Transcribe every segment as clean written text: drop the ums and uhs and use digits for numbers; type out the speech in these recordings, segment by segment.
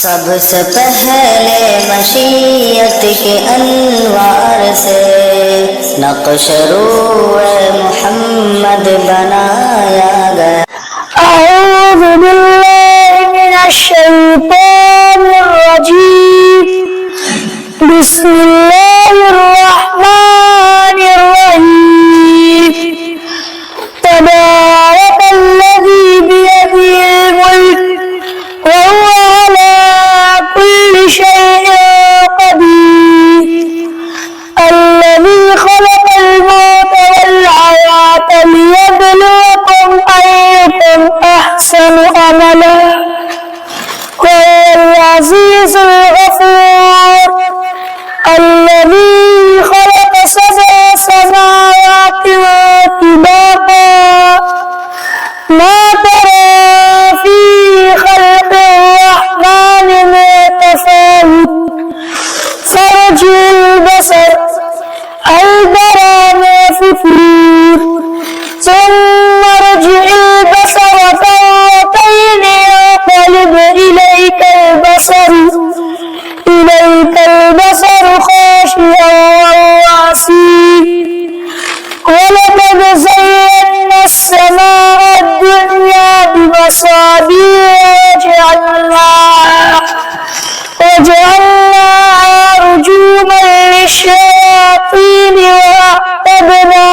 سب سے پہلے مشیت کے انوار سے نقش روح محمد بنایا گیا۔ اعوذ باللہ من الشیطان الرجیم، بسم اللہ الرحمن الرحیم، تبارک الذی بیدہ الملک وهو على كل شيء قدير، الذي خلق الموت والحياة ليبلوكم أيكم أحسن عملا وهو العزيز الغفور، الذي خلق سبع سماوات طباقا ما ترى في خلق الرحمن من تفاوت، فارجع البصر هل ترى ما فطور، ثم ارجع البصر كرتين ينقلب إليك البصر خاشعا وهو حسير، ولقد زينا السماء الدنيا بمصابيح وجعلناها رجوما للشياطين وأعتدنا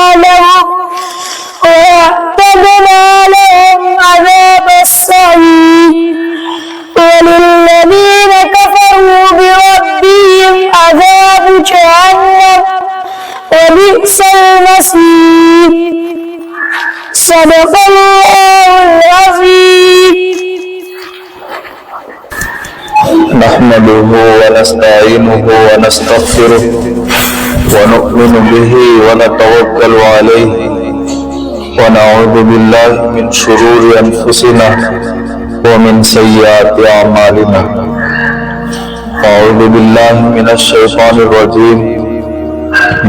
لهم عذاب السعير، وللذين كفروا بربهم عذاب جهنم وبئس المصير۔ صدق اللہ العظیم۔ نحمده ونستعينه ونستغفره ونؤمن به ونتوكل عليه ونعوذ بالله من شرور أنفسنا ومن سيئات أعمالنا، أعوذ بالله من الشيطان الرجيم،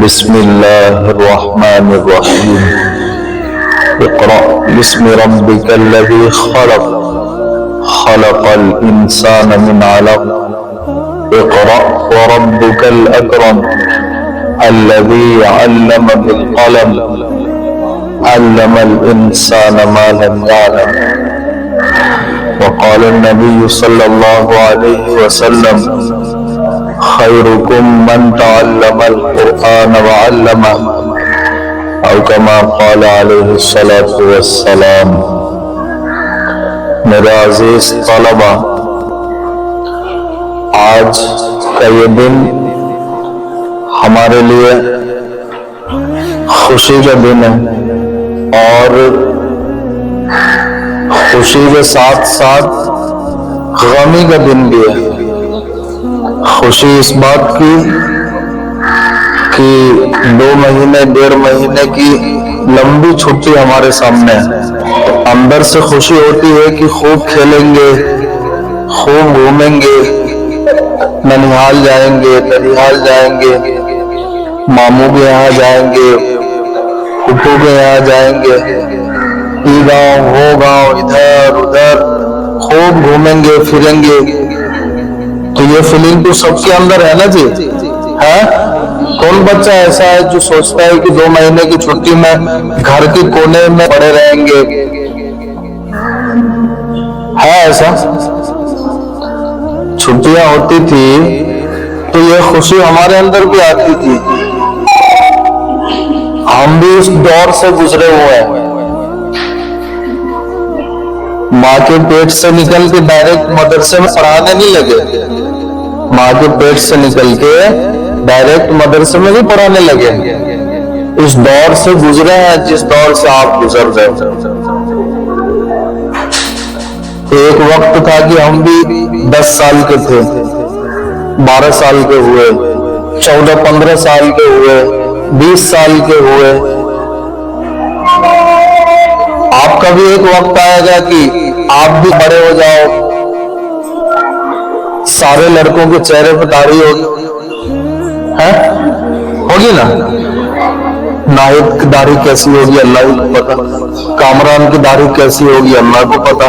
بسم الله الرحمن الرحيم، اقرأ باسم ربك الذي خلق، خلق الإنسان من علق، اقرأ وربك الأكرم، الذي علم بالقلم، علم الإنسان ما لم يعلم، وقال النبي صلى الله عليه وسلم خيركم من تعلم القرآن وعلمه، أو كما قال عليه الصلاة والسلام۔ میرے عزیز طلبہ، آج کا یہ دن ہمارے لیے خوشی کا دن ہے، اور خوشی کے ساتھ ساتھ غمی کا دن بھی ہے۔ خوشی اس بات کی کہ 2 مہینے 1.5 مہینے کی لمبی چھٹی ہمارے سامنے ہے۔ اندر سے خوشی ہوتی ہے کہ خوب کھیلیں گے، خوب گھومیں گے، ننیہال جائیں گے، ننیہال جائیں گے، ماموں کے یہاں جائیں گے، پھپھو کے یہاں جائیں گے، یہ گاؤں وہ گاؤں، ادھر ادھر خوب گھومیں گے پھریں گے۔ تو یہ فیلنگ تو سب کے اندر ہے نا جی، ہے؟ کون بچہ ایسا ہے جو سوچتا ہے کہ 2 مہینے کی چھٹی میں گھر کے کونے میں پڑے رہیں گے؟ ہے ایسا؟ چھٹیاں ہوتی تھی تو یہ خوشی ہمارے اندر بھی آتی تھی، ہم بھی اس دور سے گزرے ہوئے ہیں۔ ماں کے پیٹ سے نکل کے ڈائریکٹ مدرسے میں پڑھانے نہیں لگے، ماں کے پیٹ سے نکل کے ڈائریکٹ مدرسے میں بھی پڑھانے لگے۔ اس دور سے گزرے ہیں جس دور سے آپ گزر رہے۔ ایک وقت تھا کہ ہم بھی 10 سال کے تھے، 12 سال کے ہوئے، 14-15 سال کے ہوئے، 20 سال کے ہوئے۔ آپ کا بھی ایک وقت آئے گا کہ آپ بھی بڑے ہو جاؤ، سارے لڑکوں کے چہرے پہ داڑھی ہوگی نا؟ ناہید کی داڑھی کیسی ہوگی اللہ کو پتا، کامران کی داڑھی کیسی ہوگی اللہ کو پتا،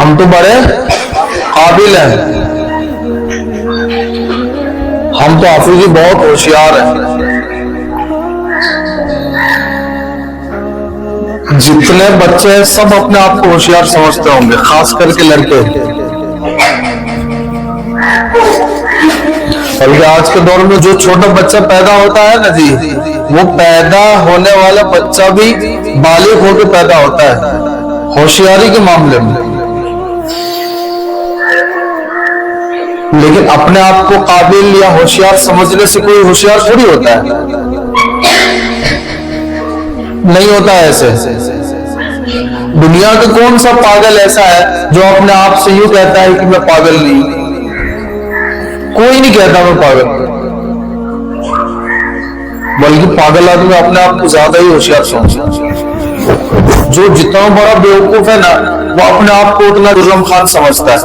ہم تو بڑے قابل ہیں، ہم تو حافظ جی بہت ہوشیار ہیں۔ جتنے بچے ہیں سب اپنے آپ کو ہوشیار سمجھتے ہوں گے، خاص کر کے لڑکے۔ بلکہ آج کے دور میں جو چھوٹا بچہ پیدا ہوتا ہے نا جی، وہ پیدا ہونے والا بچہ بھی بالغ ہو کے پیدا ہوتا ہے ہوشیاری کے معاملے میں، لیکن اپنے آپ کو قابل یا ہوشیار سمجھنے سے کوئی ہوشیار تھوڑی ہوتا ہے، نہیں ہوتا ہے ایسے۔ دنیا کا کون سا پاگل ایسا ہے جو اپنے آپ سے یوں کہتا ہے کہ میں پاگل نہیں؟ کوئی نہیں کہتا میں پاگل، بلکہ پاگل آدمی اپنے آپ کو زیادہ ہی ہوشیار سمجھتا ہے۔ جو جتنا بڑا بیوقوف ہے نا، وہ اپنے آپ کو اتنا جرم خان سمجھتا ہے۔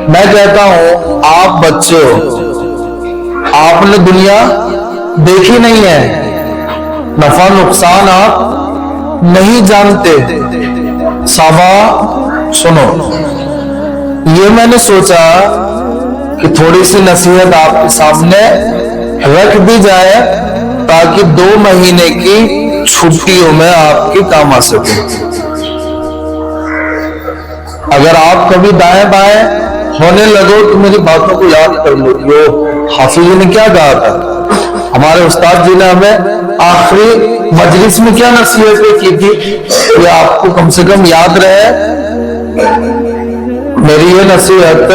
میں کہتا ہوں آپ بچے ہو، آپ نے دنیا دیکھی نہیں ہے، نفع نقصان آپ نہیں جانتے۔ صحابہ سنو، یہ میں نے سوچا کہ تھوڑی سی نصیحت آپ کے سامنے رکھ دی جائے تاکہ 2 مہینے کی چھٹیوں میں آپ کے کام آ سکے۔ اگر آپ کبھی دائیں بائیں ہونے لگو تو میری باتوں کو یاد کر لو، حافظ جی نے کیا کہا تھا، ہمارے استاد جی نے ہمیں آخری مجلس میں کیا نصیحت کی تھی کہ آپ کو کم سے کم یاد رہے۔ میری یہ نصیحت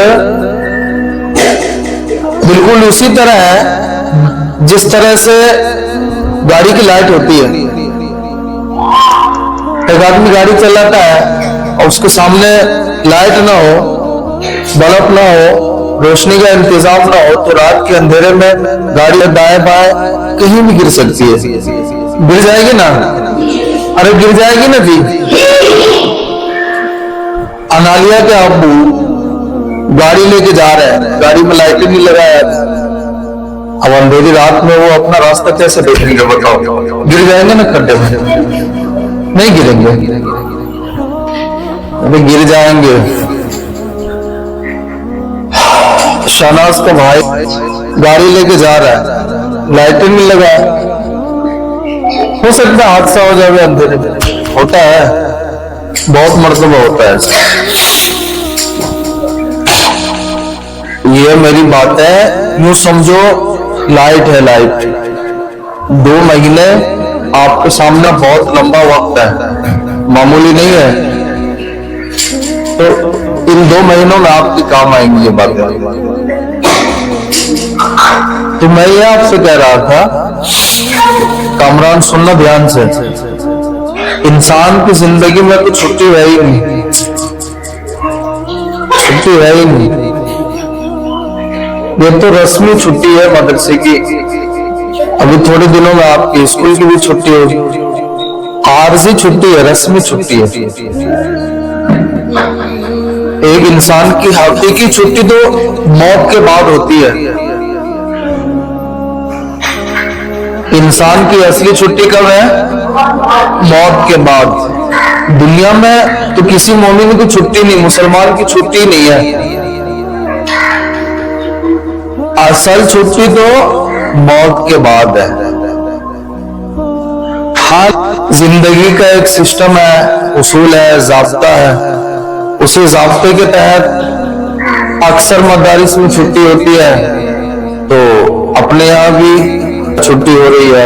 بالکل اسی طرح ہے جس طرح سے گاڑی کی لائٹ ہوتی ہے۔ ایک آدمی گاڑی چلاتا ہے اور اس کے سامنے لائٹ نہ ہو، بلب نہ ہو، روشنی کا انتظام نہ ہو تو رات کے اندھیرے میں گاڑی دائیں بائیں کہیں بھی گر سکتی ہے۔ گر جائے گی نا، ارے گر جائے گی نا جی۔ انالیہ کے ابو گاڑی لے کے جا رہے ہیں، گاڑی میں لائٹیں نہیں لگایا، اب اندھیری رات میں وہ اپنا راستہ کیسے دیکھیں گے بتاؤ؟ گر جائیں گے نا کھڈے میں؟ نہیں گریں گے، ابھی گر جائیں گے۔ شہناز کا بھائی گاڑی لے کے جا رہا ہے، لائٹیں نہیں لگایا، ہو سکتا ہے حادثہ ہو جائے اندھیرے میں، ہوتا ہے، بہت مرتبہ ہوتا ہے۔ یہ میری بات ہے، یوں سمجھو لائٹ ہے، لائٹ 2 مہینے آپ کے سامنے بہت لمبا وقت ہے، معمولی نہیں ہے، تو ان 2 مہینوں میں آپ کے کام آئیں گی یہ باتیں۔ تو میں یہ آپ سے کہہ رہا تھا، کامران سننا دھیان سے، انسان کی زندگی میں تو چھٹی ہے ہی نہیں، چھٹی ہے ہی نہیں۔ یہ تو رسمی چھٹی ہے مدرسے کی، ابھی تھوڑے دنوں میں آپ کی اسکول کی بھی چھٹی ہوگی، عارضی چھٹی ہے، رسمی چھٹی ہے۔ ایک انسان کی حقیقی چھٹی تو موت کے بعد ہوتی ہے۔ انسان کی اصلی چھٹی کب ہے؟ موت کے بعد۔ دنیا میں تو کسی مومن کی چھٹی نہیں، مسلمان کی چھٹی نہیں ہے، اصل چھٹی تو موت کے بعد ہے۔ ہر زندگی کا ایک سسٹم ہے، اصول ہے، ضابطہ ہے، اسی ضابطے کے تحت اکثر مدارس میں چھٹی ہوتی ہے، تو اپنے یہاں بھی چھٹی ہو رہی ہے۔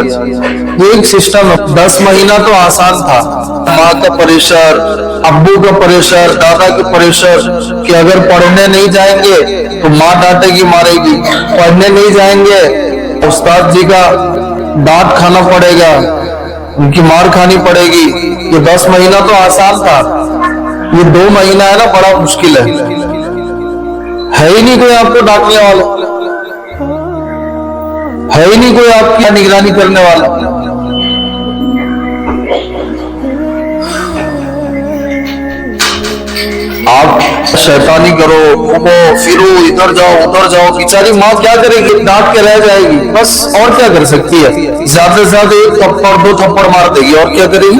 یہ ایک سسٹم ہے۔ 10 مہینہ تو آسان تھا، ماں کا پریشر، ابو کا پریشر، دادا کا پریشر کہ اگر پڑھنے نہیں جائیں گے تو ماں ڈانٹے گی، مارے گی، پڑھنے نہیں جائیں گے استاد جی کا ڈانٹ کھانا پڑے گا، ان کی مار کھانی پڑے گی۔ یہ 10 مہینہ تو آسان تھا، یہ 2 مہینہ ہے نا بڑا مشکل ہے ہی نہیں کوئی آپ کو ڈانٹنے والا، ہے ہی نہیں کوئی آپ کی نگرانی کرنے والا۔ آپ شیطانی کرو، گھومو پھرو، ادھر جاؤ ادھر جاؤ، بیچاری ماں کیا کرے گی؟ ڈانٹ کے رہ جائے گی بس، اور کیا کر سکتی ہے؟ زیادہ سے زیادہ 1 تھپڑ 2 تھپڑ مار دے گی، اور کیا کرے گی؟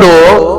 2,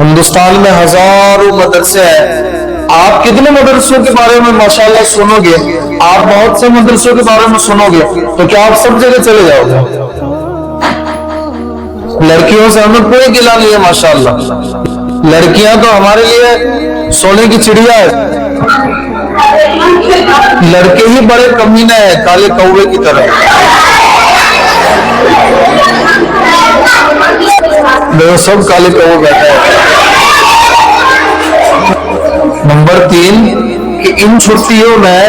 ہندوستان میں ہزاروں مدرسے ہیں. آپ کتنے مدرسوں کے بارے میں ماشاءاللہ سنو گے, آپ بہت سے مدرسوں کے بارے میں سنو گے, تو کیا آپ سب جگہ چلے جاؤ گے؟ لڑکیوں سے ہمیں کوئی گلا نہیں ہے ماشاءاللہ. لڑکیاں تو ہمارے لیے سونے کی چڑیا ہے. لڑکے ہی بڑے کمینے ہیں, کالے کوے کی طرح. وہ سب کالے کوے بیٹھے ہیں. نمبر 3 کہ ان چھٹیوں میں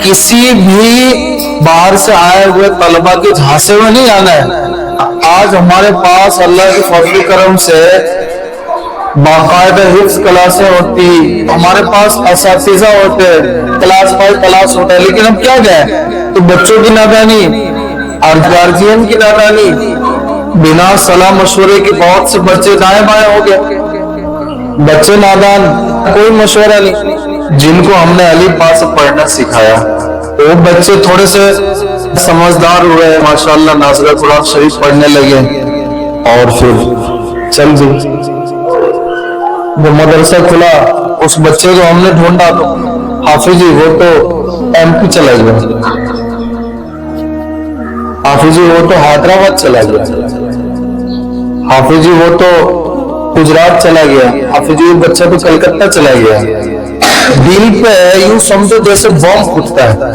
کسی بھی باہر سے آئے ہوئے طلبہ کے جھانسے میں نہیں آنا ہے. آج ہمارے پاس اللہ کے فضل کرم سے باقاعدہ حفظ کلاسیں ہوتی, ہمارے پاس اساتذہ ہوتے, کلاس بائی کلاس ہوتا ہے, لیکن اب کیا گئے تو بچوں کی نادانی اور گارجین کی نادانی, بنا صلاح مشورے کے بہت سے بچے دائیں بائیں ہو گئے. بچے نادان, کوئی مشورہ نہیں. جن کو ہم نے علی پا سے پڑھنا سکھایا وہ بچے تھوڑے سے سمجھدار ہوئے, ماشاءاللہ نازلہ قرآن شریف پڑھنے لگے, اور پھر چل گئے. وہ مدرسہ کھلا, اس بچے کو ہم نے ڈھونڈا تو حافظ جی وہ تو ایم پی چلا گیا, حافظ جی وہ تو حیدرآباد چلا گیا, حافظ جی وہ تو گجرات چلا گیا, حافظ جی بچہ تو کلکتہ چلا گیا. دل پہ یوں سمجھو جیسے بم پھوٹتا ہے.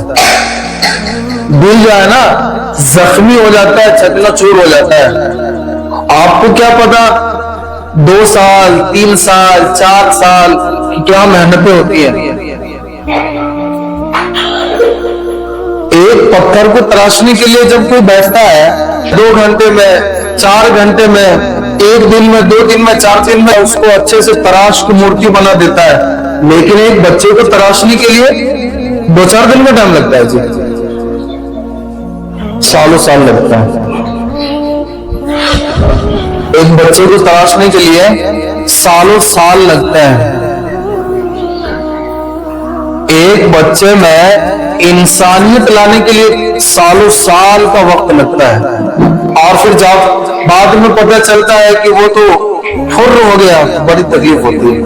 دل جو ہے نا زخمی ہو جاتا ہے, چکنا چور ہو جاتا ہے. آپ کو کیا پتا 2 سال 3 سال 4 سال کی کیا محنتیں ہوتی ہیں. ایک پتھر کو تراشنے کے لیے جب کوئی بیٹھتا ہے 2 گھنٹے میں 4 گھنٹے میں 1 دن میں 2 دن میں 4 دن میں اس کو اچھے سے تراش کی مورتی بنا دیتا ہے, لیکن ایک بچے کو تراشنے کے لیے 2-4 دن کا ٹائم لگتا ہے. جی سالوں سال لگتا ہے. ایک بچے کو تراشنے کے لیے سالوں سال لگتے ہیں. ایک بچے میں انسانیت لانے کے لیے سالوں سال کا وقت لگتا ہے, اور پھر جب بعد میں پتہ چلتا ہے کہ وہ تو حر ہو گیا, بڑی تکلیف ہوتی ہے.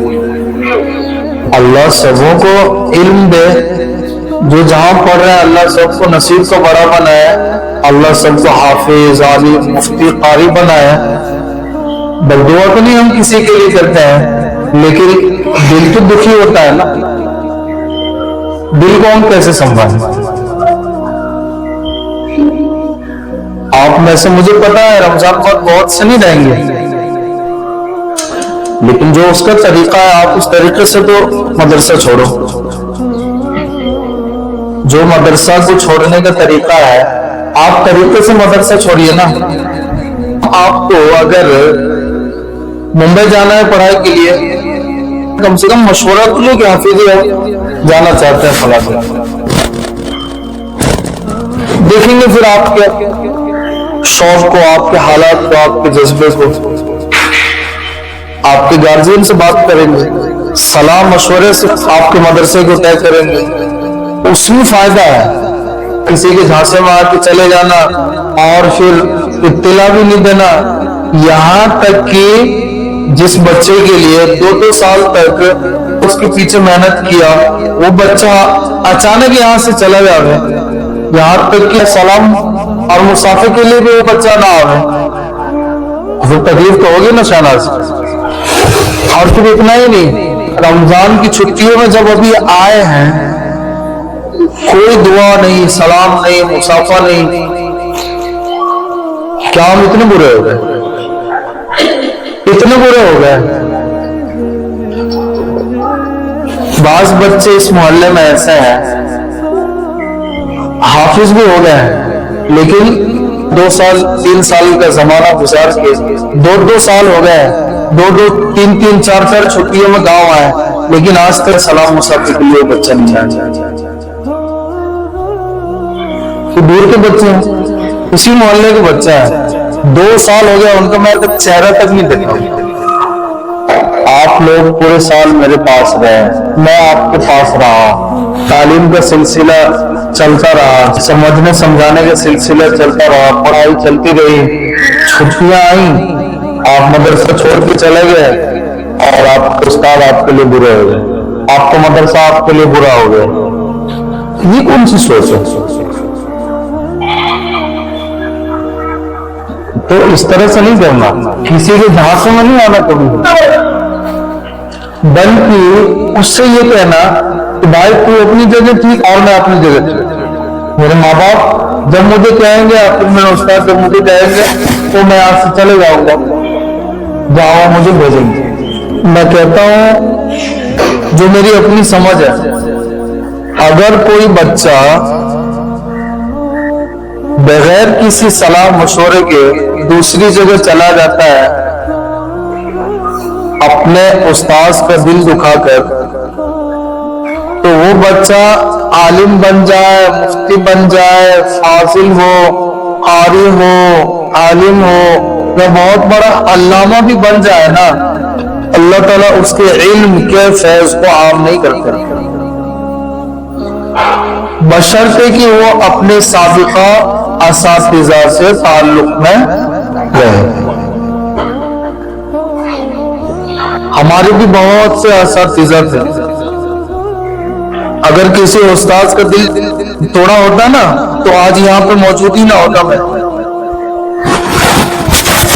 اللہ سبوں کو علم دے, جو جہاں پڑھ رہے ہیں اللہ سب کو نصیب کو بڑا بنائے, اللہ سب کو حافظ عالم مفتی قاری بنائے. بددعا تو نہیں ہم کسی کے لیے کرتے ہیں, لیکن دل تو دکھی ہوتا ہے نا. دل کو ہم کیسے سنبھالیں؟ آپ میں سے مجھے پتا ہے رمضان بہت سے نہیں رہیں گے, لیکن جو اس کا طریقہ ہے آپ اس طریقے سے تو مدرسہ چھوڑو. جو مدرسہ کو چھوڑنے کا طریقہ ہے آپ طریقے سے مدرسہ چھوڑیے نا. آپ کو اگر ممبئی جانا ہے پڑھائی کے لیے, کم سے کم مشورہ تو لو کہ حافظ جانا چاہتے ہیں فلاں جگہ. دیکھیں گے پھر آپ کے شوق کو, آپ کے حالات کو, آپ کے جذبے کو. آپ کے گارجین سے بات کریں گے, صلاح مشورے سے آپ کے مدرسے کو طے کریں گے, اس میں فائدہ ہے. کسی کے جھانسے میں آ کے چلے جانا اور پھر اطلاع بھی نہیں دینا. یہاں تک کہ جس بچے کے لیے 2 سال تک اس کے پیچھے محنت کیا, وہ بچہ اچانک یہاں سے چلا جاوے, یہاں تک کہ سلام اور مسافر کے لیے بھی وہ بچہ نہ آوے, پھر تکلیف تو ہوگی نا شہناز. اور پھر اتنا ہی نہیں, رمضان کی چھٹیوں میں جب ابھی آئے ہیں کوئی دعا نہیں, سلام نہیں, مسافہ نہیں, کیا ہم اتنے برے ہو گئے؟ اتنے برے ہو گئے. بعض بچے اس محلے میں ایسے ہیں حافظ بھی ہو گئے ہیں, لیکن 2 سال 3 سال کا زمانہ گزار کے 2 سال ہو گئے, 2 3 4 چھٹیوں میں گاؤں آئے, لیکن آج تک سلام مسافر کے لیے بچہ نہیں آیا. دور کے بچے ہیں, اسی محلے کے بچہ ہے, 2 سال ہو گیا ان کا میں تک چہرہ تک نہیں دیکھا. آپ لوگ پورے سال میرے پاس رہے, میں آپ کے پاس رہا, تعلیم کا سلسلہ چلتا رہا, سمجھنے سمجھانے کا سلسلہ چلتا رہا, پڑھائی چلتی رہی. چھٹیاں آئیں, آپ مدرسہ چھوڑ کے چلے گئے, اور آپ کے استاد آپ کے لیے برے ہو گئے, آپ کا مدرسہ آپ کے لیے برا ہو گیا. یہ کون سی سوچ ہے؟ تو اس طرح سے نہیں کرنا, کسی کے جھانسے میں نہیں آنا کبھی, بلکہ اس سے یہ کہنا کہ بھائی تو اپنی جگہ ٹھیک اور میں اپنی جگہ ٹھیک. میرے ماں باپ جب مجھے کہیں گے, پھر میرے استاد جب مجھے کہیں گے تو میں آج سے چلے جاؤں گا جہاں مجھے بھیجیں گے. میں کہتا ہوں جو میری اپنی سمجھ ہے, اگر کوئی بچہ بغیر کسی صلاح مشورے کے دوسری جگہ چلا جاتا ہے اپنے استاذ کا دل دکھا کر, تو وہ بچہ عالم بن جائے, مفتی بن جائے, فاضل ہو, قاری ہو, عالم ہو, یا بہت بڑا علامہ بھی بن جائے نا, اللہ تعالیٰ اس کے علم کے فیض کو عام نہیں کرتے, بشرطے کہ وہ اپنے سابقہ اساتذہ سے تعلق میں رہے. ہمارے بھی بہت سے اساتذہ تھے, اگر کسی استاذ کا دل توڑا ہوتا نا تو آج یہاں پہ موجود ہی نہ ہوتا میں.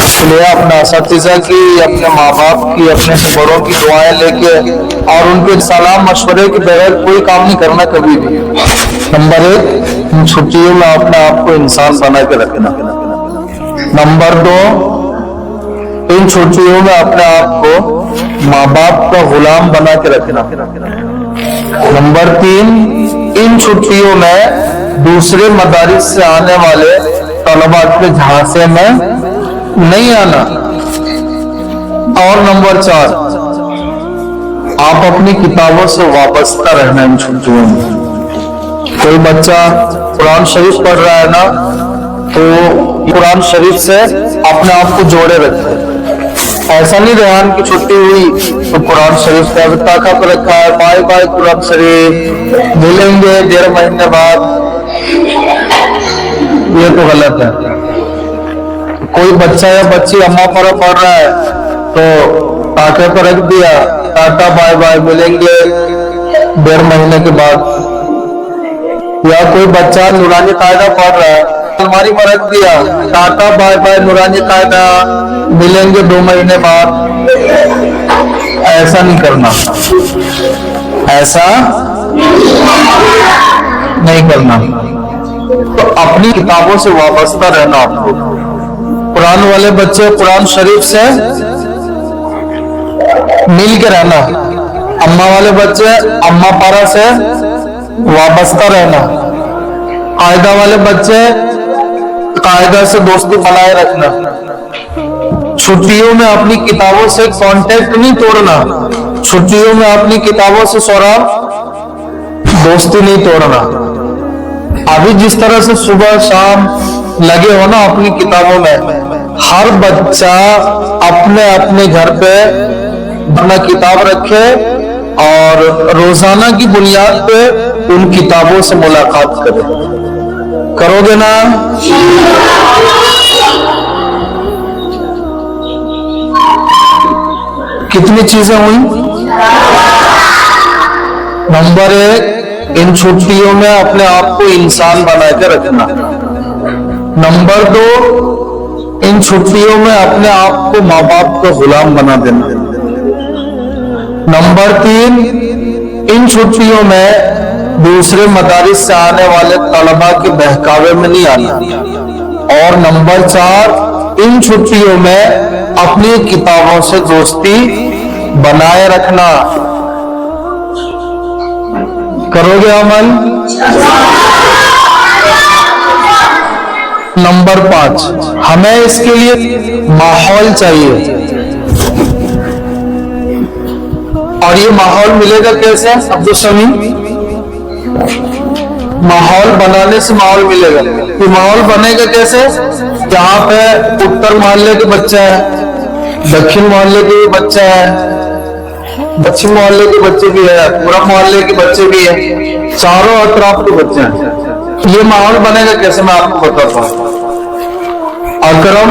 اس لیے اپنے اساتذہ کی, اپنے ماں باپ کی, اپنے سے بڑوں کی دعائیں لے کے اور ان کے صلاح مشورے کے بغیر کوئی کام نہیں کرنا کبھی بھی. نمبر 1, ان چھٹیوں میں اپنے آپ کو انسان بنا کے رکھنا. نمبر 2, ان چھٹیوں میں اپنے آپ کو ماں باپ کا غلام بنا کے رکھنا. نمبر 3, ان چھٹیوں میں دوسرے مدارس سے آنے والے طلباء کے جھانسے میں نہیں آنا. اور نمبر 4, آپ اپنی کتابوں سے وابستہ رہنا. ان چھٹیوں میں کوئی بچہ قرآن شریف پڑھ رہا ہے نا, تو قرآن شریف سے اپنے آپ کو جوڑے رکھے. ایسا نہیں ریحان کی چھٹی ہوئی تو قرآن شریف کا تاکہ پہ رکھا ہے, بائے بائے قرآن شریف, ملیں گے 1.5 مہینے بعد. یہ تو غلط ہے. کوئی بچہ یا بچی اماں پر پڑھ رہا ہے تو تاکہ پہ رکھ دیا, ٹاٹا بائے بائے, ملیں گے 1.5 مہینے کے بعد. یا کوئی بچہ نورانی قاعدہ پڑھ رہا ہے, الماری میں رکھ دیا, ٹاٹا بائے بائے نورانی قاعدہ, ملیں گے 2 مہینے بعد. ایسا نہیں کرنا, ایسا نہیں کرنا. تو اپنی کتابوں سے وابستہ رہنا. آپ کو قرآن والے بچے قرآن شریف سے مل کے رہنا, اماں والے بچے اماں پارا سے وابستہ رہنا, قاعدہ والے بچے قاعدہ سے دوستی بنائے رکھنا. چھٹیوں میں اپنی کتابوں سے کانٹیکٹ نہیں توڑنا, چھٹیوں میں اپنی کتابوں سے سوراب دوستی نہیں توڑنا. ابھی جس طرح سے صبح شام لگے ہو نا اپنی کتابوں میں, ہر بچہ اپنے اپنے گھر پہ اپنا کتاب رکھے اور روزانہ کی بنیاد پہ ان کتابوں سے ملاقات کرے. کرو گے نا؟ کتنی چیزیں ہوئی؟ نمبر 1, ان چھٹیوں میں اپنے آپ کو انسان بنا کے رکھنا. نمبر 2, ان چھٹیوں میں اپنے آپ کو ماں باپ کا غلام بنا دینا. نمبر 3, ان چھٹیوں میں دوسرے مدارس سے آنے والے طلباء کے بہکاوے میں نہیں آنا. اور نمبر 4, ان چھٹیوں میں اپنی کتابوں سے دوستی بنائے رکھنا. کرو گے عمل؟ نمبر 5, ہمیں اس کے لیے ماحول چاہیے. اور یہ ماحول ملے گا کیسے؟ عبدالسمی, ماحول بنانے سے ماحول ملے گا. یہ ماحول بنے گا کیسے؟ جہاں پہ اتر محلے کے بچہ ہے, دکشن محلے کے بچہ ہے, دکشن محلے کے بچے بھی ہے, پورا محلے کے بچے بھی ہیں, چاروں اطراف کے بچے ہیں. یہ ماحول بنے گا کیسے؟ میں آپ کو بتاتا ہوں. اکرم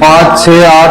5, 6, 8,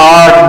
8,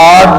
8,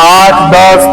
8, 10,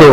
2,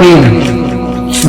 3,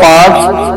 5,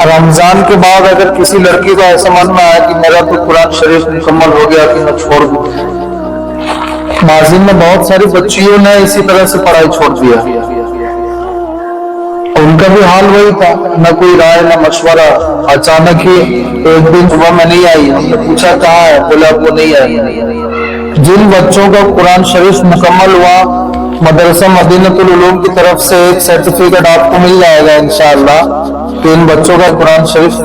رمضان کے بعد اگر کسی لڑکی کو ایسا من میں آیا کہ میرا تو قرآن شریف مکمل ہو گیا کہ میں چھوڑ دوں، ماضی میں بہت ساری بچیوں نے اسی طرح سے پڑھائی چھوڑ دیا، ان کا بھی حال وہی تھا، نہ کوئی رائے نہ مشورہ۔ اچانک ہی ایک دن صبح میں نہیں آئی، ہم نے پوچھا کہاں ہے، بولا وہ نہیں آئی۔ جن بچوں کا قرآن شریف مکمل ہوا، مدرسہ مدینۃ العلوم کی طرف سے ایک سرٹیفکیٹ آپ کو مل جائے گا انشاءاللہ کہ ان بچوں کا قرآن شریف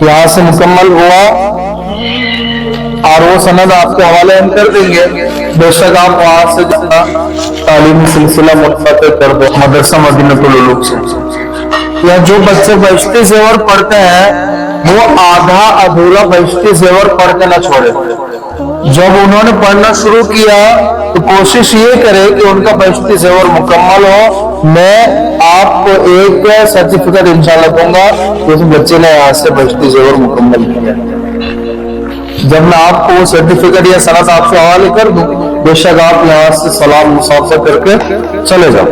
یہاں سے مکمل ہوا، اور وہ سند آپ کے حوالے ہم کر دیں گے۔ بے شک آپ وہاں سے جتنا تعلیمی سلسلہ منقطع کر دو مدرسہ مدینۃ العلوم سے۔ یا جو بچے بہشتی زیور پڑھتے ہیں وہ آدھا ادھورا بہشتی زیور پڑھ کے نہ چھوڑے۔ جب انہوں نے پڑھنا شروع کیا تو کوشش یہ کرے کہ ان کا بہشتی زیور مکمل ہو۔ میں آپ کو ایک سرٹیفکیٹ انشاءاللہ دوں گا اس بچے نے یہاں سے بہشتی زیور مکمل کیا۔ جب میں آپ کو وہ سرٹیفکیٹ یا سند آپ سے حوالے کر دوں، بے شک آپ یہاں سے سلام مصافحہ کر کے چلے جاؤ۔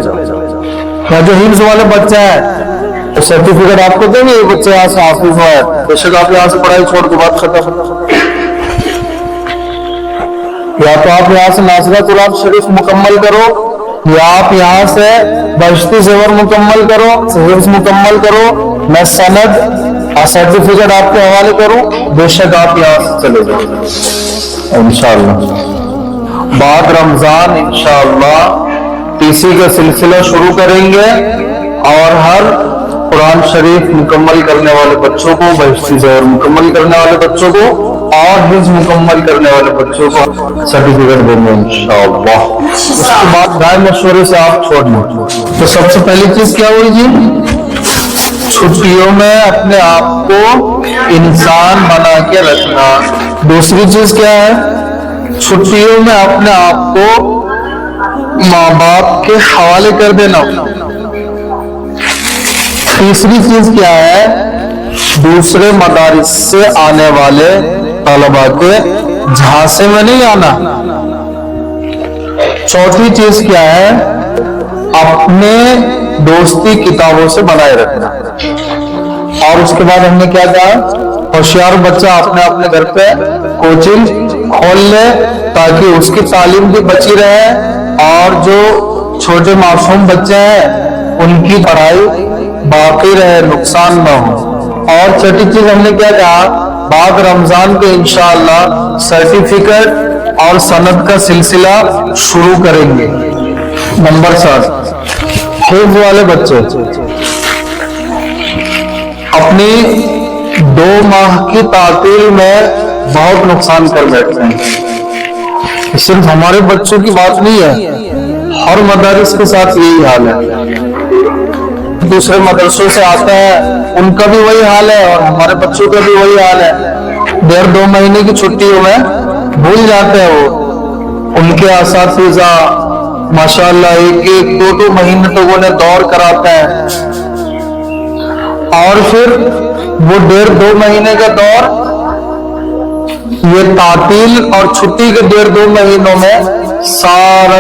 یا جو حفظ والے بچے ہیں سرٹیفکیٹ آپ کو دیں گے، یہ بچے یہاں سے حافظ ہوا ہے، بے شک آپ یہاں سے پڑھائی چھوڑ کے بات ختم۔ یا تو آپ یہاں سے ناظرہ قرآن شریف مکمل کرو، یا آپ یہاں سے بہشتی زیور مکمل کرو، حفظ مکمل کرو، میں سند اور سرٹیفکیٹ آپ کے حوالے کروں، بے شک آپ یہاں سے چلے جاؤ انشاءاللہ۔ بعد رمضان انشاءاللہ ٹی سی کا سلسلہ شروع کریں گے، اور ہر قرآن شریف مکمل کرنے والے بچوں کو، بہشتی زیور مکمل کرنے والے بچوں کو اور حفظ مکمل کرنے والے بچوں کو سرٹیفکیٹ دیں گے انشاءاللہ۔ اس کے بعد رائے مشورے سے آپ چھوڑ لیں۔ تو سب سے پہلی چیز کیا ہوئی جی؟ چھٹیوں میں اپنے آپ کو انسان بنا کے رکھنا۔ دوسری چیز کیا ہے؟ چھٹیوں میں اپنے آپ کو ماں باپ کے حوالے کر دینا۔ تیسری چیز کیا ہے؟ دوسرے مدارس سے آنے والے طلباء کے جھانسے میں نہیں آنا۔ چوتھی چیز کیا ہے؟ اپنے دوستی کتابوں سے بنائے رکھنا۔ اور اس کے بعد ہم نے کیا کہا؟ ہوشیار بچہ اپنے گھر پہ کوچنگ کھول لے تاکہ اس کی تعلیم بھی بچی رہے، اور جو چھوٹے معصوم بچے ہیں ان کی پڑھائی باقی رہے، نقصان نہ ہو۔ اور چھٹی چیز ہم نے کیا کہا؟ بعد رمضان کے انشاءاللہ سرٹیفکیٹ اور سند کا سلسلہ شروع کریں گے۔ نمبر 7، حفظ والے بچے اپنی 2 ماہ کی تعطیل میں بہت نقصان کر بیٹھتے ہیں۔ صرف ہمارے بچوں کی بات نہیں ہے، ہر مدارس کے ساتھ یہی حال ہے۔ دوسرے مدرسوں سے آتا ہے ان کا بھی وہی حال ہے، اور ہمارے بچوں کا بھی وہی حال ہے۔ 1.5-2 مہینے کی چھٹیوں میں بھول جاتے ہیں وہ، ان کے اساتذہ ماشاءاللہ 1-2 مہینے تو انہیں دور کراتے ہیں، اور پھر وہ 1.5-2 مہینے کا دور یہ تعطیل اور چھٹی کے 1.5-2 مہینوں میں سارا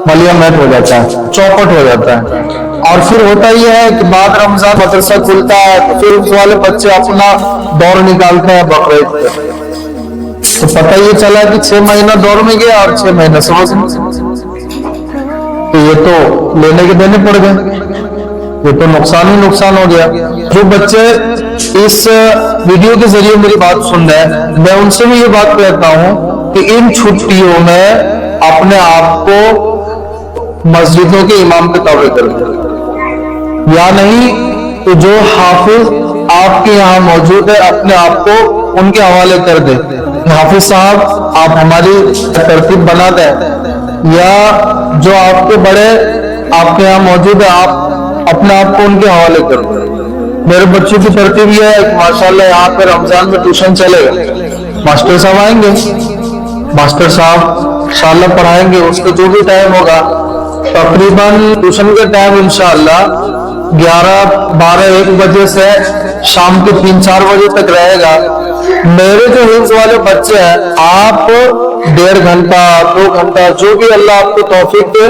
ملیا میٹ ہو جاتا ہے، چوپٹ ہو جاتا ہے۔ اور پھر ہوتا یہ ہے کہ بعد رمضان مدرسہ کھلتا ہے تو پھر اس والے بچے اپنا دور نکالتے ہیں بقرعید پہ، تو پتہ یہ چلا کہ 6 مہینہ دور میں گیا اور 6 مہینہ سمجھ میں، تو یہ تو لینے کے دینے پڑ گئے، یہ تو نقصان ہی نقصان ہو گیا۔ جو بچے اس ویڈیو کے ذریعے میری بات سن رہے ہیں، میں ان سے بھی یہ بات کہتا ہوں کہ ان چھٹیوں میں اپنے آپ کو مسجدوں کے امام کے تابع کر دیں، یا نہیں تو جو حافظ آپ کے یہاں موجود ہے اپنے آپ کو ان کے حوالے کر دیں، حافظ صاحب آپ ہماری ترتیب بنا دیں، یا جو آپ کے بڑے آپ کے یہاں موجود ہے آپ اپنے آپ کو ان کے حوالے کر دیں۔ میرے بچوں کی ترتیب یہ ہے کہ ماشاءاللہ یہاں پہ رمضان میں ٹیوشن چلے گا، ماسٹر صاحب آئیں گے، ماسٹر صاحب انشاءاللہ پڑھائیں گے، اس کا جو بھی ٹائم ہوگا تقریباً ٹیوشن کا ٹائم انشاءاللہ 11-12-1 بجے سے شام کے 3-4 بجے تک رہے گا۔ میرے جو حفظ والے بچے ہیں آپ 1.5 گھنٹہ 2 گھنٹہ جو بھی اللہ آپ کو توفیق دے،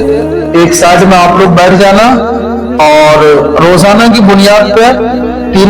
ایک سائڈ میں آپ لوگ بیٹھ جانا، اور روزانہ کی بنیاد پہ 3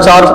4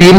3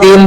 3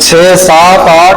6, 7, 8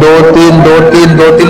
2-3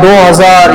2000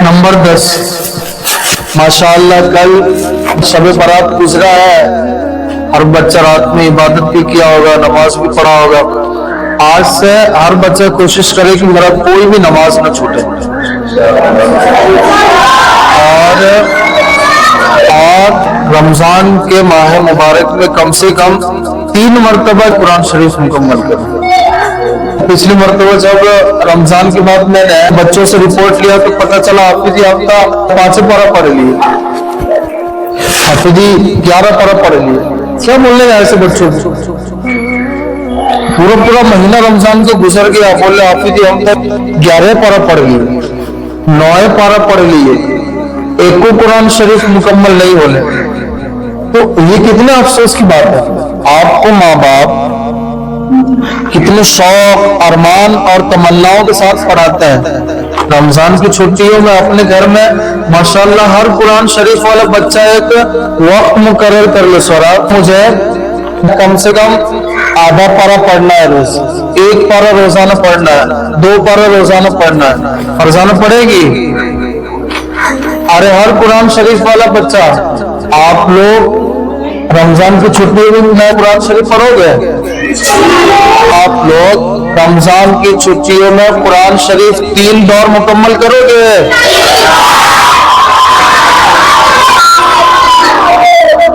نمبر 10 ماشاءاللہ کل شب برات گزرا ہے، ہر بچہ رات میں عبادت بھی کیا ہوگا، نماز بھی پڑھا ہوگا۔ آج سے ہر بچہ کوشش کرے کہ میرا کوئی بھی نماز نہ چھوٹے، اور رمضان کے ماہ مبارک میں کم سے کم 3 مرتبہ قرآن شریف مکمل کریں۔ پچھلی مرتبہ جب رمضان کے بعد میں نے بچوں سے رپورٹ لیا تو پتہ چلا حافظی ہفتہ 5 پارہ پڑھ لیے، حافظی 11 پارہ پڑھ لیے۔ کیا بولنے گا ایسے بچوں کو؟ پورا مہینہ رمضان کو گزر گیا، بولے حافظی ہم تک 11 پارہ پڑھ لیے، 9 پارہ پڑھ لیے، ایک کو قرآن شریف مکمل نہیں بولے۔ تو یہ کتنے افسوس کی بات ہے۔ آپ کو ماں باپ کتنے شوق، ارمان اور تمناؤں کے ساتھ پڑھاتے ہیں۔ رمضان کی چھٹیوں میں اپنے گھر میں ماشاءاللہ ہر قرآن شریف والا بچہ ایک وقت مقرر کر لے، سورات مجھے کم سے کم آدھا پارہ پڑھنا ہے روز، 1 پارہ روزانہ پڑھنا ہے، 2 پارہ روزانہ پڑھنا ہے، روزانہ پڑھے گی۔ ارے ہر قرآن شریف والا بچہ، آپ لوگ رمضان کی چھٹیوں میں نئے قرآن شریف پڑھو گے؟ آپ لوگ رمضان کی چھٹیوں میں قرآن شریف 3 دور مکمل کرو گے؟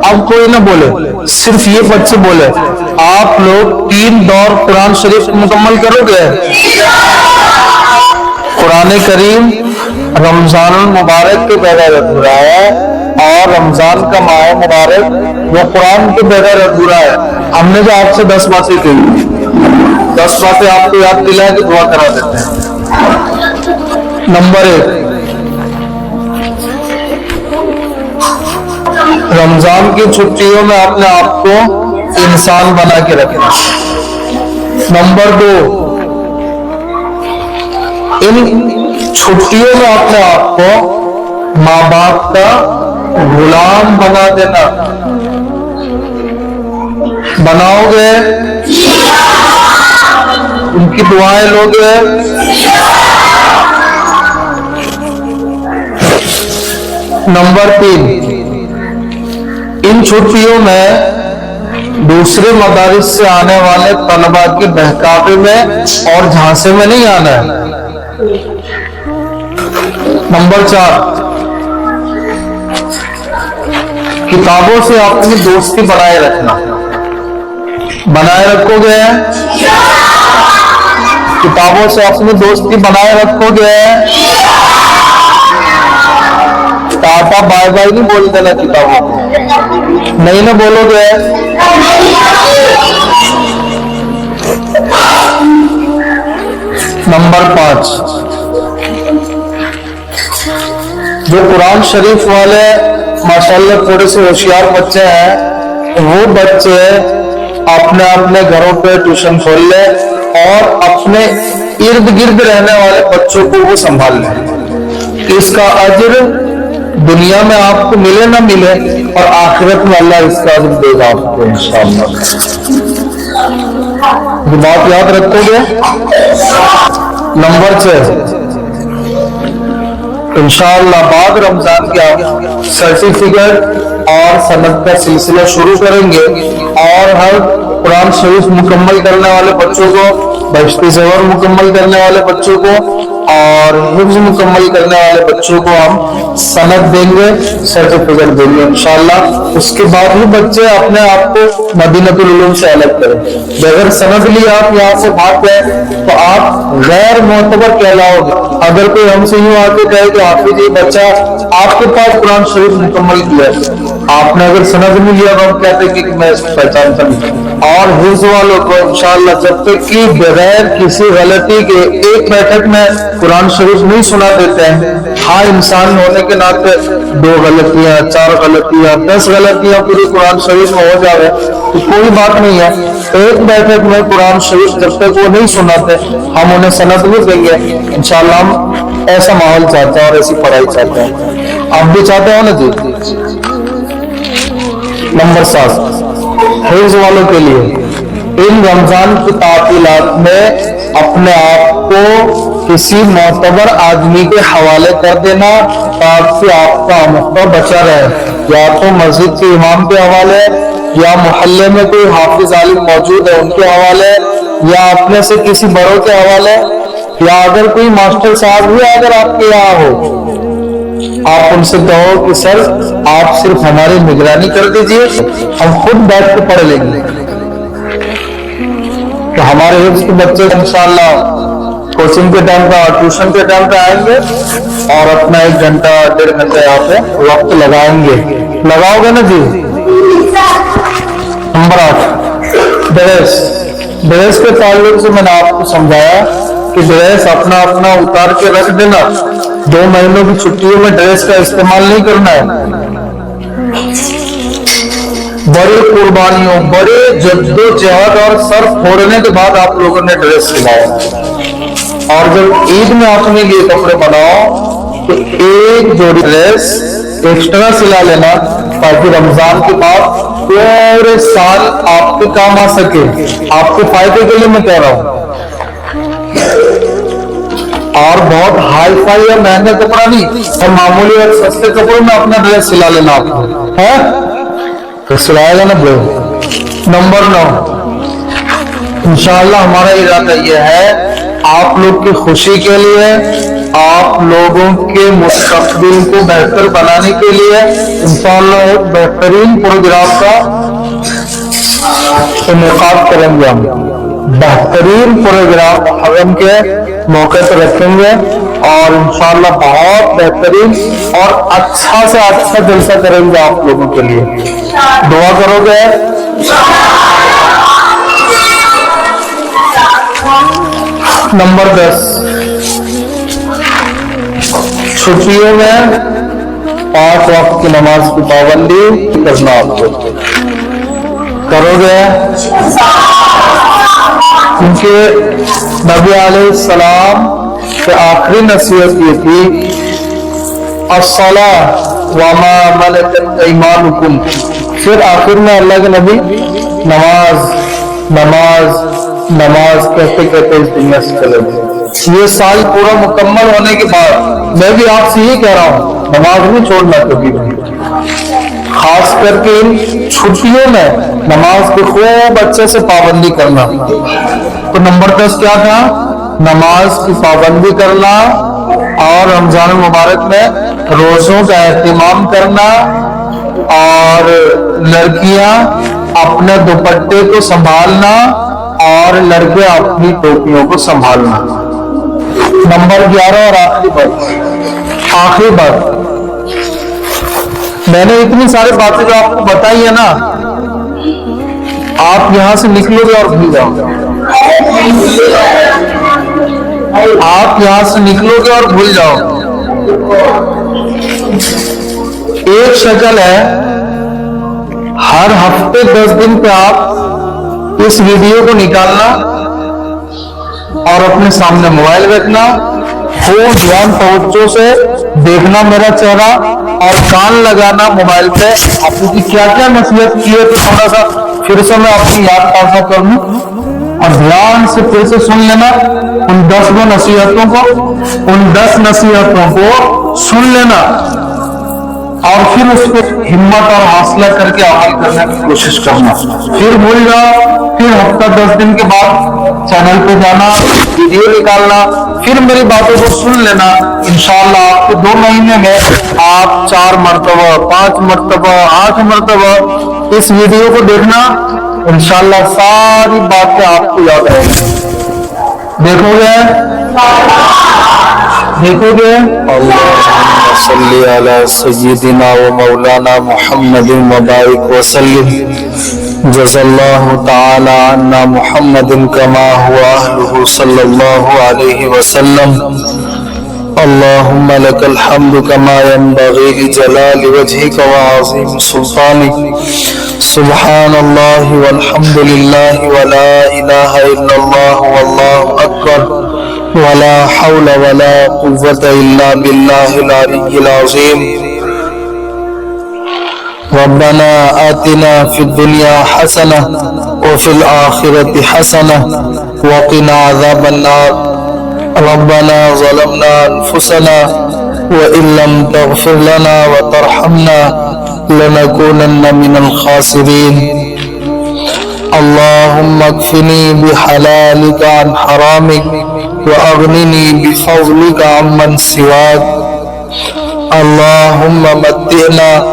اب کوئی نہ بولے، صرف یہ بچے بولے، آپ لوگ 3 دور قرآن شریف مکمل کرو گے؟ قرآن کریم رمضان المبارک کے بغیر ادھورا ہے، اور رمضان کا ماہ مبارک وہ قرآن کے بغیر ادھورا ہے۔ ہم نے جو آپ سے 10 باتیں کہی، 10 باتیں آپ کو یاد دلائے کہ دعا کرا دیتے ہیں۔ نمبر 1، رمضان کی چھٹیوں میں اپنے آپ کو انسان بنا کے رکھنا۔ نمبر 2، ان چھٹیوں میں اپنے آپ کو ماں باپ کا غلام بنا دینا۔ بناؤ گے؟ ان کی دعائیں لو گے؟ نمبر 3، ان چھٹیوں میں دوسرے مدارس سے آنے والے طلباء کے بہکاوے میں اور جھانسے میں نہیں آنا ہے۔ نمبر 4، کتابوں سے اپنی دوستی بنائے رکھنا۔ بنائے رکھو گے؟ کتابوں سے اپنی دوستی بنائے رکھو گے؟ ٹاٹا بائے بائے نہیں بول دینا کتابوں کو، نہیں نہ بولو گے؟ نمبر 5، جو قرآن شریف والے ماشاءاللہ تھوڑے سے ہوشیار بچے ہیں، وہ بچے اپنے گھروں پہ ٹیوشن کھول لے اور اپنے ارد گرد رہنے والے بچوں کو وہ سنبھال لیں۔ اس کا اجر دنیا میں آپ کو ملے نہ ملے، اور آخرت میں اللہ اس کا اجر دے گا آپ کو انشاءاللہ۔ یہ بات یاد رکھو گے؟ نمبر 6، انشاءاللہ بعد رمضان کے آپ سرٹیفکیٹ اور سند کا سلسلہ شروع کریں گے، اور ہر قرآن شریف مکمل کرنے والے بچوں کو، بہشتی زیور مکمل کرنے والے بچوں کو اور حفظ مکمل کرنے والے بچوں کو ہم سند دیں گے، سرٹیفکیٹ دیں گے انشاءاللہ۔ اس کے بعد ہی بچے اپنے آپ کو مدینۃ العلوم سے الگ کریں۔ اگر سند لی آپ یہاں سے بھاگ گئے تو آپ غیر معتبر کہلاؤ گے۔ اگر کوئی ہم سے یوں آ کے کہے کہ حافظ یہ بچہ آپ کے پاس قرآن شریف مکمل کیا ہے، آپ نے اگر سند نہیں لیا تو ہم کہتے ہیں کہ میں اس کو پہچانتا نہیں۔ اور حفظ والوں کو انشاءاللہ جب تک کہ بغیر کسی غلطی کے ایک بیٹھک میں قرآن شریف نہیں سنا دیتے ہیں، ہاں انسان ہونے کے ناطے 2 غلطیاں، 4 غلطیاں، 10 غلطیاں پوری قرآن شریف میں ہو جاوے تو کوئی بات نہیں ہے۔ ایک بیٹھک میں قرآن شریف جب تک وہ نہیں سناتے ہم انہیں سند نہیں دیں گے انشاءاللہ۔ ہم ایسا ماحول چاہتے ہیں اور ایسی پڑھائی چاہتے ہیں، آپ بھی چاہتے ہو نا جی؟ نمبر 7، حفظ والوں کے لیے ان رمضان کی تعطیلات میں اپنے آپ کو کسی معتبر آدمی کے حوالے کر دینا تاکہ آپ کا مقدر بچا رہے، یا تو مسجد کے امام کے حوالے، یا محلے میں کوئی حافظ عالم موجود ہے ان کے حوالے، یا اپنے سے کسی بڑوں کے حوالے، یا اگر کوئی ماسٹر صاحب بھی اگر آپ کے یہاں ہو، آپ ان سے کہو کہ سر آپ صرف ہماری نگرانی کر دیجئے، ہم خود بیٹھ کے پڑھ لیں گے۔ تو ہمارے حفظ کے بچے انشاءاللہ کوچنگ کے ٹائم پہ اور ٹیوشن کے ٹائم پہ آئیں گے اور اپنا 1 گھنٹہ 1.5 گھنٹہ یہاں پہ وقت لگائیں گے۔ لگاؤ گے نا جی؟ نمبر 8، ڈریس کے تعلق سے میں نے آپ کو سمجھایا کہ ڈریس اپنا اتار کے رکھ دینا، 2 مہینوں کی چھٹیوں میں ڈریس کا استعمال نہیں کرنا ہے۔ بڑی قربانیوں، بڑے جد و جہد اور سر پھوڑنے کے بعد آپ لوگوں نے ڈریس سلایا، اور جب عید میں اپنے لیے کپڑے بناؤ تو 1 جوڑی ڈریس ایکسٹرا سلا لینا تاکہ رمضان کے بعد پورے سال آپ کے کام آ سکے، آپ کے فائدے کے لیے میں کہہ رہا ہوں۔ اور بہت ہائی فائی یا مہنگا کپڑا نہیں، اور معمولی اور سستے کپڑوں میں اپنا ڈریس سلا لینا آپ کو ہے تو سلائے گا نا بھائی۔ نمبر 9، انشاءاللہ ہمارا ارادہ یہ ہے آپ لوگ کی خوشی کے لیے، آپ لوگوں کے مستقبل کو بہتر بنانے کے لیے انشاءاللہ ایک بہترین پروگرام کا انعقاد کریں گے۔ ہم بہترین پروگرام محرم کے موقع پر رکھیں گے اور انشاءاللہ بہت بہترین اور اچھا سے اچھا جلسہ کریں گے آپ لوگوں کے لیے۔ دعا کرو گے؟ نمبر 10، چھٹیوں میں 5 وقت کی نماز کی پابندی کرنا آپ کو کرو گے؟ کیونکہ نبی علیہ السلام کی آخری نصیحت یہ تھی الصلاۃ وما ملکت ایمانکم، پھر آخر میں اللہ کے نبی نماز نماز نماز کہتے کہتے اس دنیا سے چلے گئے۔ یہ سال پورا مکمل ہونے کے بعد میں بھی آپ سے یہ کہہ رہا ہوں نماز نہیں چھوڑنا کبھی بھی، خاص کر کے ان چھٹیوں میں نماز کی خوب اچھے سے پابندی کرنا۔ تو نمبر 10 کیا تھا؟ نماز کی پابندی کرنا اور رمضان المبارک میں روزوں کا اہتمام کرنا، اور لڑکیاں اپنے دوپٹے کو سنبھالنا اور لڑکے اپنی ٹوپیوں کو سنبھالنا۔ نمبر 11 اور آخری بات، میں نے اتنی ساری باتیں جو آپ کو بتائی ہے نا، آپ یہاں سے نکلو گے اور بھول جاؤ گے، آپ یہاں سے نکلو گے اور بھول جاؤ گے۔ ایک شکل ہے، ہر ہفتے 10 دن پہ آپ اس ویڈیو کو نکالنا اور اپنے سامنے موبائل رکھنا، خوب دھیان توجہ سے دیکھنا میرا چہرہ، اور کان لگانا موبائل پہ۔ آپ کی کیا کیا نصیحت کی ہے تو تھوڑا سا پھر سے میں اپنی یاد تازہ کر لوں، اور دھیان سے پھر سے سن لینا ان 10 نصیحتوں کو، ان 10 نصیحتوں کو سن لینا، اور پھر اس کو ہمت اور حوصلہ کر کے عمل کرنے کی کوشش کرنا۔ پھر بھول جاؤ، پھر ہفتہ 10 دن کے بعد چینل پہ جانا، ویڈیو نکالنا، پھر میری باتوں کو سن لینا۔ انشاءاللہ آپ کو 2 مہینے میں آپ 4 مرتبہ 5 مرتبہ 8 مرتبہ اس ویڈیو کو دیکھنا، انشاءاللہ ساری باتیں آپ کو یاد رہیں گی۔ دیکھو گے؟ اللہم صلی علی سیدنا و مولانا محمد وبارک وسلم، جزا اللہ تعالی عنا محمد کما هو اہلہ صلی اللہ علیہ وسلم۔ اللہم لک الحمد کما ينبغی لجلال وجہک وعظیم سلطانک، سبحان اللہ والحمد للہ ولا الہ الا اللہ واللہ اکبر، ولا حول ولا قوة الا باللہ العلی العظیم۔ ربنا آتنا فی الدنیا حسنة وفی الآخرة حسنة وقنا عذاب النار۔ ربنا ظلمنا أنفسنا وإن لم تغفر لنا وترحمنا لنكونن من الخاسرين اللهم اكفني بحلالك عن حرامك وأغنني بفضلك عمن سواك اللهم متعنا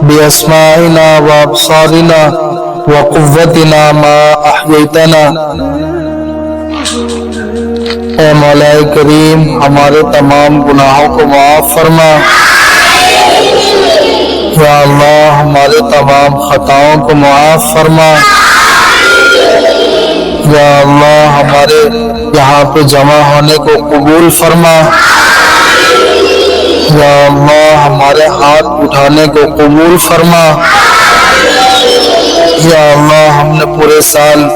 بأسماعنا وأبصارنا وقوتنا ما أحييتنا اے مولا کریم ہمارے تمام گناہوں کو معاف فرما یا اللہ ہمارے تمام خطاؤں کو معاف فرما یا اللہ ہمارے یہاں پہ جمع ہونے کو قبول فرما یا اللہ ہمارے ہاتھ اٹھانے کو قبول فرما یا اللہ ہم نے پورے سال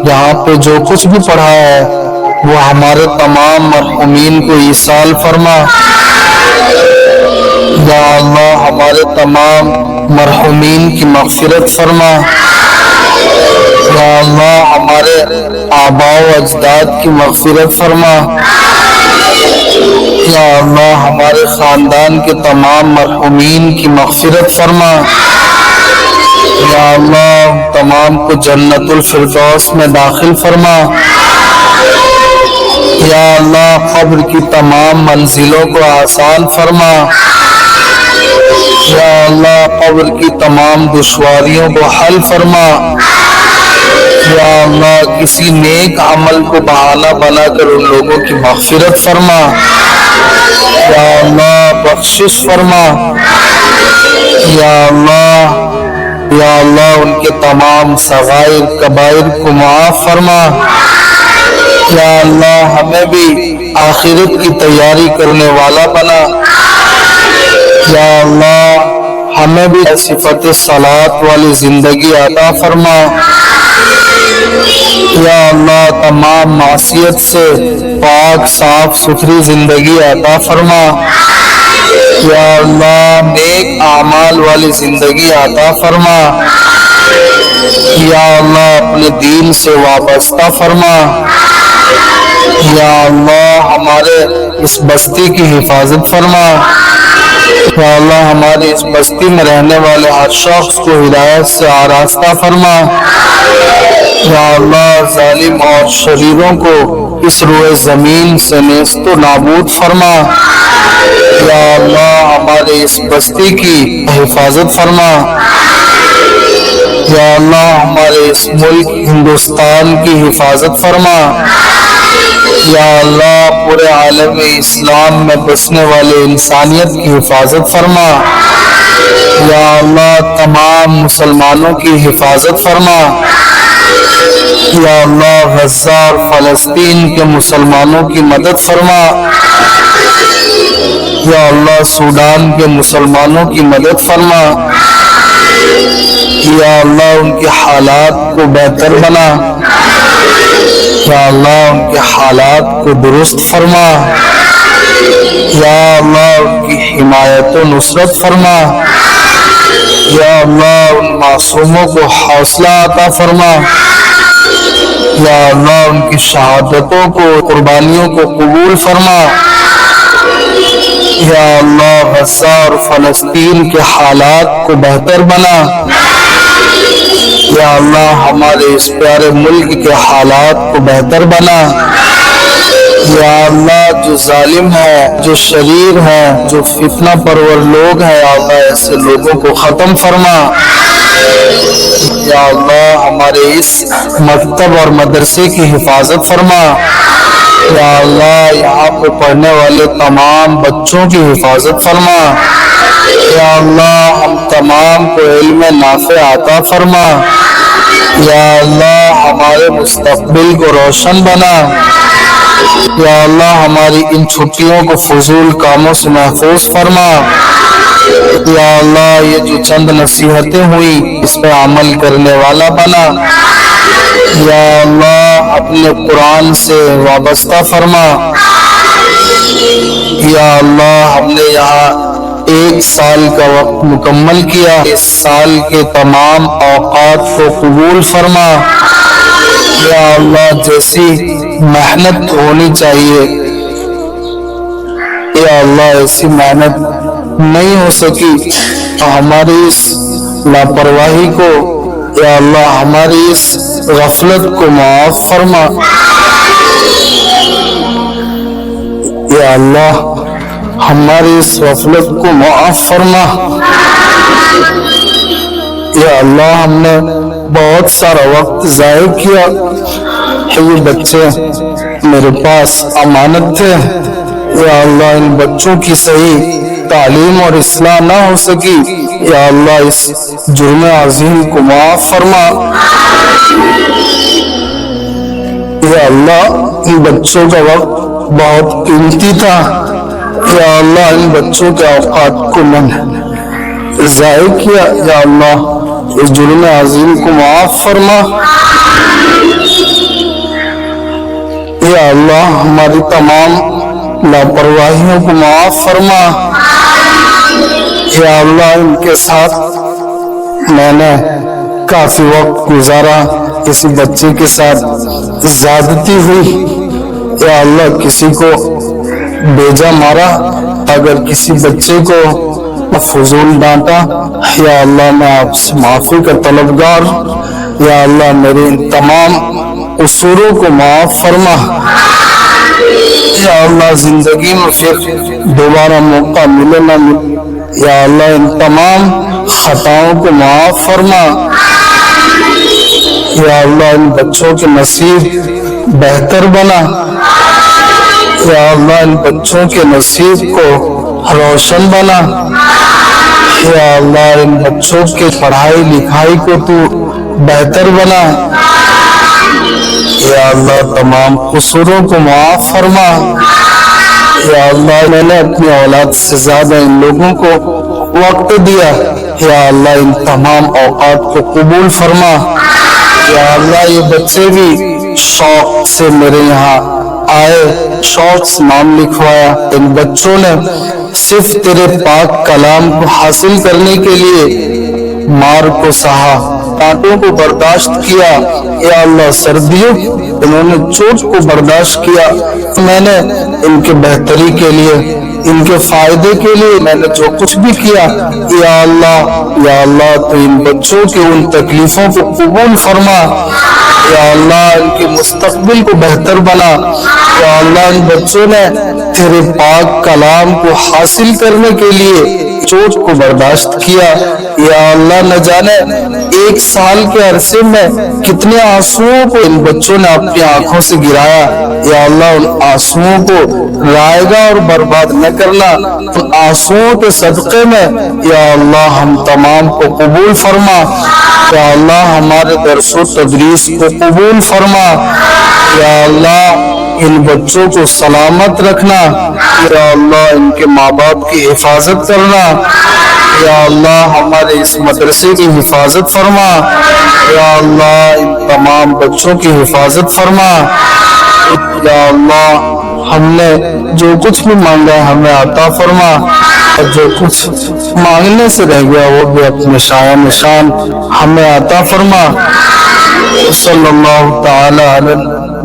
یہاں پہ جو کچھ بھی پڑھا ہے وہ ہمارے تمام مرحومین کو ایصال فرما یا اللہ ہمارے تمام مرحومین کی مغفرت فرما یا اللہ ہمارے آباء و اجداد کی مغفرت فرما یا اللہ ہمارے خاندان کے تمام مرحومین کی مغفرت فرما یا اللہ تمام کو جنت الفردوس میں داخل فرما یا اللہ قبر کی تمام منزلوں کو آسان فرما یا اللہ قبر کی تمام دشواریوں کو حل فرما یا اللہ کسی نیک عمل کو بہانہ بنا کر ان لوگوں کی مغفرت فرما یا اللہ بخشش فرما یا اللہ ان کے تمام صغائر کبائر کو معاف فرما یا اللہ ہمیں بھی آخرت کی تیاری کرنے والا بنا یا اللہ ہمیں بھی صفت صلات والی زندگی عطا فرما یا اللہ تمام معصیت سے پاک صاف ستھری زندگی عطا فرما یا اللہ نیک اعمال والی زندگی عطا فرما یا اللہ اپنے دین سے وابستہ فرما یا اللہ ہمارے اس بستی کی حفاظت فرما یا اللہ ہماری اس بستی میں رہنے والے ہر شخص کو ہدایت سے آراستہ فرما یا اللہ ظالم اور شریروں کو اس روئے زمین سے نیست و نابود فرما یا اللہ ہمارے اس بستی کی حفاظت فرما یا اللہ ہمارے اس ملک ہندوستان کی حفاظت فرما یا اللہ پورے عالم اسلام میں بسنے والے انسانیت کی حفاظت فرما یا اللہ تمام مسلمانوں کی حفاظت فرما یا اللہ غزہ اور فلسطین کے مسلمانوں کی مدد فرما یا اللہ سوڈان کے مسلمانوں کی مدد فرما یا اللہ ان کے حالات کو بہتر بنا یا اللہ ان کے حالات کو درست فرما یا اللہ ان کی حمایت و نصرت فرما یا اللہ ان معصوموں کو حوصلہ عطا فرما یا اللہ ان کی شہادتوں کو قربانیوں کو قبول فرما یا اللہ غزہ اور فلسطین کے حالات کو بہتر بنا یا اللہ ہمارے اس پیارے ملک کے حالات کو بہتر بنا یا اللہ جو ظالم ہے جو شریر ہے جو فتنہ پرور لوگ ہیں اللہ ایسے لوگوں کو ختم فرما یا اللہ ہمارے اس مکتب اور مدرسے کی حفاظت فرما یا اللہ یہاں پہ پڑھنے والے تمام بچوں کی حفاظت فرما یا اللہ ہم تمام کو علم نافع عطا فرما یا اللہ ہمارے مستقبل کو روشن بنا یا اللہ ہماری ان چھٹیوں کو فضول کاموں سے محفوظ فرما یا اللہ یہ جو چند نصیحتیں ہوئی اس پہ عمل کرنے والا بنا یا اللہ اپنے قرآن سے وابستہ فرما یا اللہ ہم نے یہاں 1 سال کا وقت مکمل کیا اس سال کے تمام اوقات کو قبول فرما یا اللہ جیسی محنت ہونی چاہیے یا اللہ ایسی محنت نہیں ہو سکی، ہماری اس لاپرواہی کو یا اللہ ہماری اس غفلت کو معاف فرما۔ یا اللہ ہماری اس غفلت کو معاف فرما۔ یا اللہ ہم نے بہت سارا وقت ضائع کیا، یہ بچے میرے پاس امانت تھے، یا اللہ ان بچوں کی صحیح تعلیم اور اصلاح نہ ہو سکی، یا اللہ اس جرم عظیم کو معاف فرما۔ یا اللہ ان بچوں کا وقت بہت قیمتی تھا، یا اللہ ان بچوں کے اوقات کو میں نے ضائع کیا، یا اللہ اس جرم عظیم کو معاف فرما۔ یا اللہ ہماری تمام لاپرواہیوں کو معاف فرما۔ یا اللہ ان کے ساتھ میں نے کافی وقت گزارا، کسی بچے کے ساتھ زیادتی ہوئی، یا اللہ کسی کو بیجا مارا، اگر کسی بچے کو فضول ڈانٹا، یا اللہ میں آپ سے معافی کا طلبگار، یا اللہ میرے ان تمام قصوروں کو معاف فرما۔ یا اللہ زندگی میں پھر دوبارہ موقع ملے نہ ملے، یا اللہ ان تمام خطاؤں کو معاف فرما۔ یا اللہ ان بچوں کے نصیب بہتر بنا، یا اللہ ان بچوں کے نصیب کو روشن بنا، یا اللہ ان بچوں کے پڑھائی لکھائی کو تو بہتر بنا، یا اللہ تمام قصوروں کو معاف فرما۔ یا اللہ میں نے اپنی اولاد سے زیادہ ان لوگوں کو وقت دیا، یا اللہ ان تمام اوقات کو قبول فرما۔ یا اللہ یہ بچے بھی شوق سے میرے یہاں آئے، شوق سے نام لکھوایا، ان بچوں نے صرف تیرے پاک کلام کو حاصل کرنے کے لیے مار کو سہا، کانٹوں کو برداشت کیا، یا اللہ سردیوں انہوں نے چوٹ کو برداشت کیا۔ میں نے ان کے بہتری کے لیے، ان کے فائدے کے لیے میں نے جو کچھ بھی کیا، یا اللہ تو ان بچوں کے ان تکلیفوں کو قبول فرما، یا اللہ ان کے مستقبل کو بہتر بنا۔ یا اللہ ان بچوں نے تیرے پاک کلام کو حاصل کرنے کے لیے چوٹ کو برداشت کیا، یا اللہ نہ جانے 1 سال کے عرصے میں کتنے آنسوؤں کو ان بچوں نے اپنی آنکھوں سے گرایا، یا اللہ ان آنسوؤں کو رائگاں اور برباد نہ کرنا، ان آنسوؤں کے صدقے میں یا اللہ ہم تمام کو قبول فرما، یا اللہ ہمارے درس و تدریس کو قبول فرما، یا اللہ ان بچوں کو سلامت رکھنا، یا اللہ ان کے ماں باپ کی حفاظت کرنا، یا اللہ ہمارے اس مدرسے کی حفاظت فرما، یا اللہ ان تمام بچوں کی حفاظت فرما۔ یا اللہ ہم نے جو کچھ بھی مانگا ہے ہمیں عطا فرما، اور جو کچھ مانگنے سے رہ گیا وہ بھی اپنے شایان نشان ہمیں عطا فرما۔ صلی اللہ تعالی علی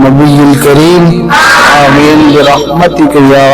نبی الکریم، آمین برحمتک یا